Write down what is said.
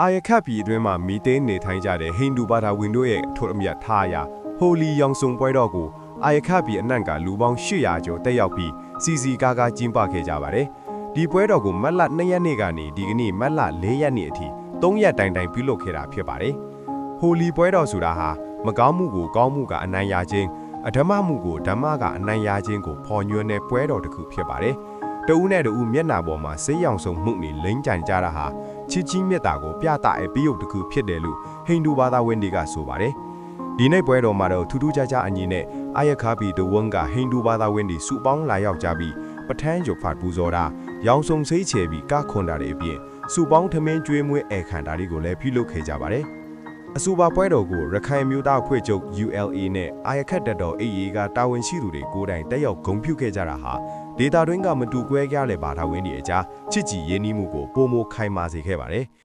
အာယခတ်ပြည်အတွင်းမှာမီတေးနေထိုင်ကြတဲ့ဟိန္ဒူဘာသာဝင်တို့ရဲ့အထွတ်အမြတ်ထားရာဟိုလီယောင်စုံပွဲတော်ကိုအာယခတ်ပြည်အနှံ့ကလူပေါင်း800ကျော်တက်ရောက်ပြီးစီစီကားကားကျင်းပခဲ့ကြပါတယ်။ဒီပွဲတော်ကိုမတ်လ2ရက်နေ့ကနေဒီကနေ့မတ်လ4ရက်နေ့အထိ3ရက်တိုင်တိုင်ပြုလုပ်ခဲ့တာဖြစ်ပါတယ်။ဟိုလီပွဲတော်ဆိုတာဟာမကောင်းမှုကိုကောင်းမှုကအနိုင်ရခြင်းအဓမ္မမှုကိုဓမ္မကအနိုင်ရခြင်းကိုဖော်ညွှန်းတဲ့ပွဲတော်တစ်ခုဖြစ်ပါတယ်။တဦးနဲ့တဦးမျက်နှာပေါ်မှာဆေးရောင်စုံမှုတွေလိမ့်ကြံကြတာဟာချစ်ချင်းမြတ်တာကိုပြသတဲ့ပြီးရုပ်တစ်ခုဖြစ်တယ်လို့ဟိန္ဒူဘာသာဝင်တွေကဆိုပါတယ်။ဒီနေ့ပွဲတော်မှာတော့ထူးထူးခြားခြားအညီနဲ့အာယခါဘီတဝန်းကဟိန္ဒူဘာသာဝင်တွေစုပေါင်းလာရောက်ကြပြီးပထန်းကျော်ဖတ်ပူဇော်တာရောင်စုံစိတ်ချေပြီးကခွန်တာတွေအပြင်စုပေါင်းထမင်းကျွေးမွေးဧခန္တာတွေကိုလည်းပြုလုပ်ခဲ့ကြပါတယ်။အဆိုပါပွဲတော်ကိုရခိုင်မျိုးသားအဖွဲ့ချုပ် ULA နဲ့အာယခတ်တပ်တော် AA ကတာဝန်ရှိသူတွေကိုယ်တိုင်တက်ရောက်ဂုဏ်ပြုခဲ့ကြတာဟာဒေတာတွင်းကမတူကွဲကြတဲ့ဘာသာဝင်တွေအကြားချစ်ကြည်ရင်းနှီးမှုကိုပုံမခိုင်မာစေခဲ့ပါတယ်။